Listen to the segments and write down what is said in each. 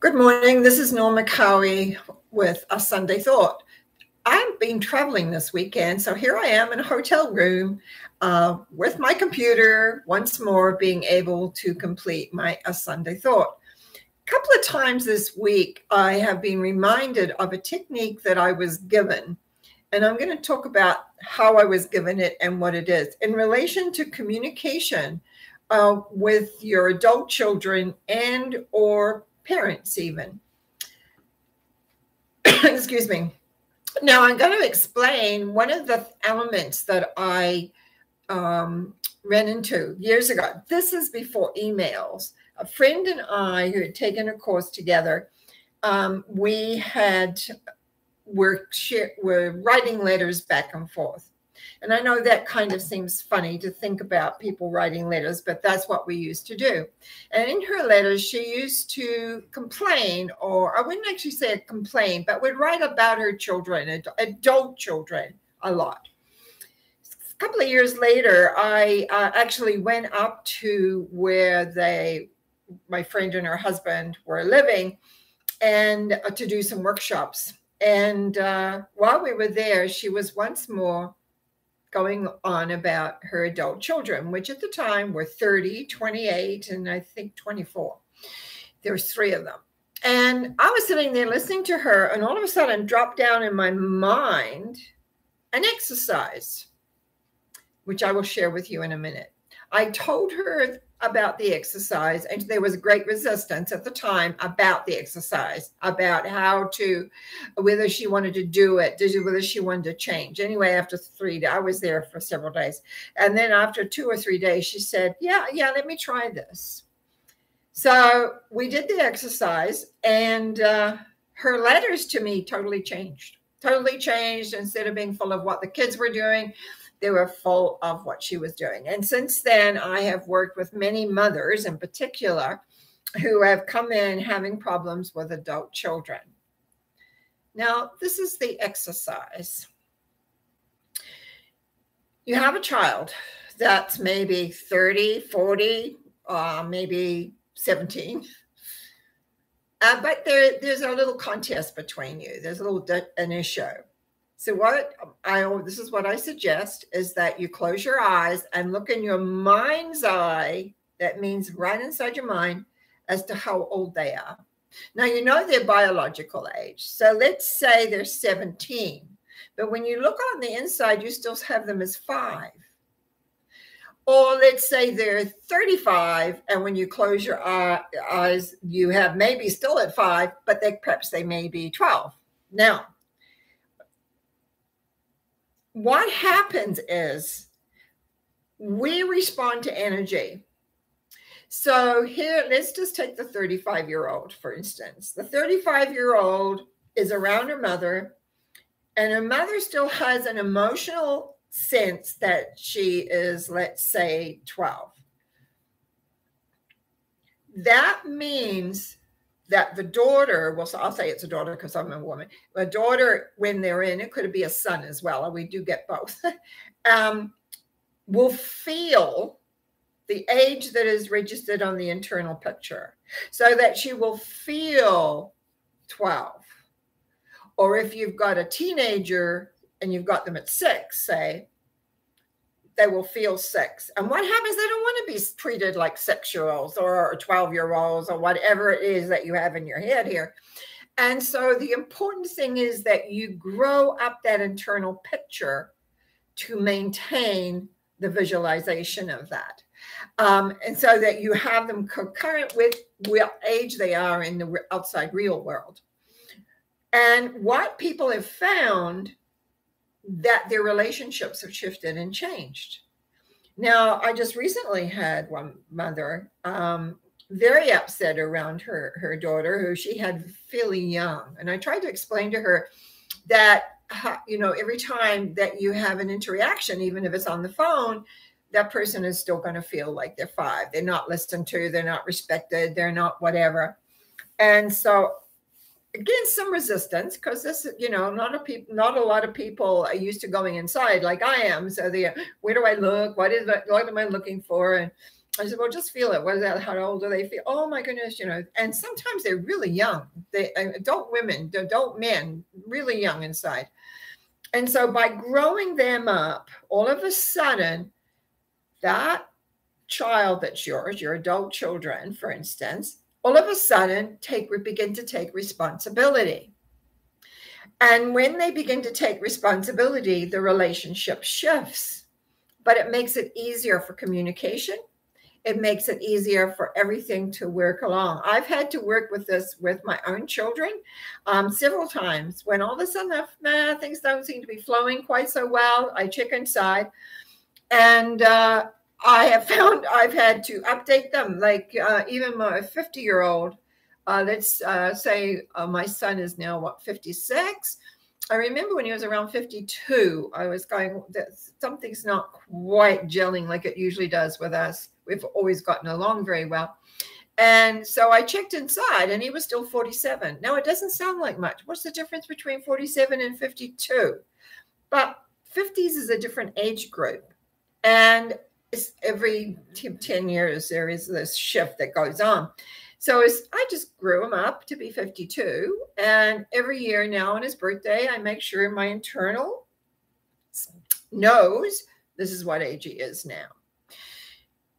Good morning. This is Norma Cowie with A Sunday Thought. I've been traveling this weekend, so here I am in a hotel room with my computer, once more being able to complete my A Sunday Thought. A couple of times this week, I have been reminded of a technique that I was given, and I'm going to talk about how I was given it and what it is in relation to communication with your adult children and or parents even. Excuse me. Now I'm going to explain one of the elements that I ran into years ago. This is before emails. A friend and I, who had taken a course together, were writing letters back and forth. And I know that kind of seems funny to think about people writing letters, but that's what we used to do. And in her letters, she used to complain, or I wouldn't actually say complain, but would write about her children, adult children, a lot. A couple of years later, I actually went up to where my friend and her husband were living, and to do some workshops. And while we were there, she was once more going on about her adult children, which at the time were 30, 28, and I think 24. There was 3 of them. And I was sitting there listening to her, and all of a sudden dropped down in my mind an exercise, which I will share with you in a minute. I told her about the exercise, and there was great resistance at the time about the exercise, about whether she wanted to do it, whether she wanted to change. Anyway, after 3 days, I was there for several days. And then after 2 or 3 days, she said, yeah, let me try this. So we did the exercise, and her letters to me totally changed. Instead of being full of what the kids were doing, they were full of what she was doing. And since then, I have worked with many mothers in particular who have come in having problems with adult children. Now, this is the exercise. You have a child that's maybe 30, 40, maybe 17. But there's a little contest between you. There's an issue. So this is what I suggest, is that you close your eyes and look in your mind's eye. That means right inside your mind, as to how old they are. Now, you know their biological age. So let's say they're 17. But when you look on the inside, you still have them as 5. Or let's say they're 35, and when you close your eyes, you have maybe still at 5, but perhaps they may be 12. Now, what happens is we respond to energy. So here, let's just take the 35-year-old, for instance. The 35-year-old is around her mother, and her mother still has an emotional sense that she is, let's say, 12. That means that the daughter, well, so I'll say it's a daughter because I'm a woman. A daughter, when they're in, it could be a son as well, and we do get both, will feel the age that is registered on the internal picture, so that she will feel 12. Or if you've got a teenager and you've got them at 6, say, they will feel 6. And what happens? They don't want to be treated like 6-year-olds or 12-year-olds or whatever it is that you have in your head here. And so the important thing is that you grow up that internal picture to maintain the visualization of that. And so that you have them concurrent with what age they are in the outside real world. And what people have found, that their relationships have shifted and changed. Now, I just recently had one mother very upset around her daughter, who she had fairly young. And I tried to explain to her that, every time that you have an interaction, even if it's on the phone, that person is still going to feel like they're 5. They're not listened to. They're not respected. They're not whatever. And so, again, some resistance, because this, not a lot of people are used to going inside like I am. So where do I look? What am I looking for? I said, well, just feel it. What is that? How old do they feel? Oh my goodness, you know. And sometimes they're really young. They adult women, adult men, really young inside. And so by growing them up, all of a sudden, that child that's yours, your adult children, for instance, all of a sudden begin to take responsibility. And when they begin to take responsibility, the relationship shifts, but it makes it easier for communication. It makes it easier for everything to work along. I've had to work with this with my own children several times when all of a sudden things don't seem to be flowing quite so well. I check inside, and I have found I've had to update them. Like even my 50-year-old, let's say my son is now, what, 56? I remember when he was around 52, I was going, something's not quite gelling like it usually does with us. We've always gotten along very well. And so I checked inside and he was still 47. Now, it doesn't sound like much. What's the difference between 47 and 52? But 50s is a different age group. And every 10 years, there is this shift that goes on. So I just grew him up to be 52. And every year now on his birthday, I make sure my internal knows this is what age he is now.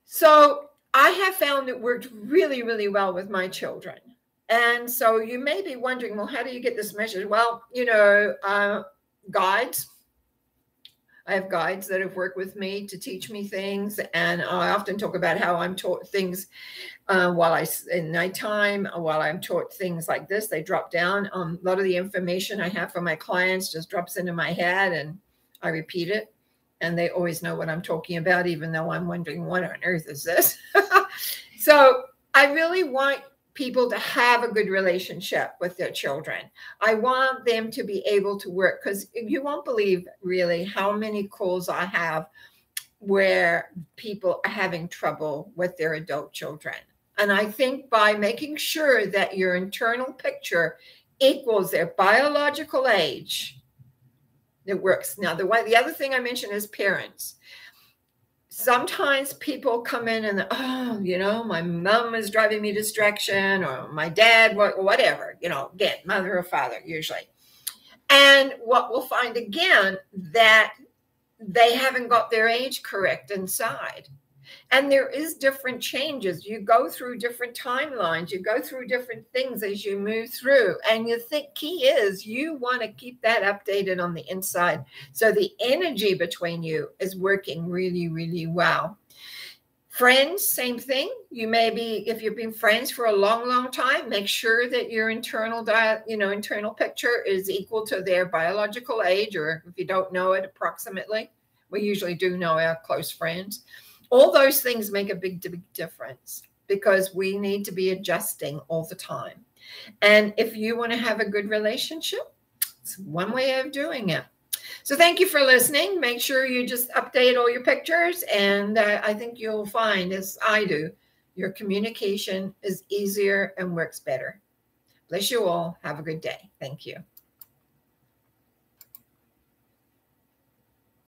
So I have found it worked really, really well with my children. And so you may be wondering, well, how do you get this measured? Well, you know, guides. I have guides that have worked with me to teach me things. And I often talk about how I'm taught things in nighttime, while I'm taught things like this. They drop down. A lot of the information I have for my clients just drops into my head and I repeat it. And they always know what I'm talking about, even though I'm wondering, what on earth is this? So I really want people to have a good relationship with their children. I want them to be able to work, because you won't believe really how many calls I have where people are having trouble with their adult children. And I think by making sure that your internal picture equals their biological age, it works. Now, the other thing I mentioned is parents. Sometimes people come in and, oh, you know, my mom is driving me distraction, or my dad, whatever, you know, again, mother or father usually. And what we'll find again, that they haven't got their age correct inside. And there is different changes. You go through different timelines. You go through different things as you move through. And you think key is you want to keep that updated on the inside. So the energy between you is working really, really well. Friends, same thing. You may be, if you've been friends for a long, long time, make sure that your internal picture is equal to their biological age, or if you don't know it, approximately. We usually do know our close friends. All those things make a big, big difference, because we need to be adjusting all the time. And if you want to have a good relationship, it's one way of doing it. So thank you for listening. Make sure you just update all your pictures. And I think you'll find, as I do, your communication is easier and works better. Bless you all. Have a good day. Thank you.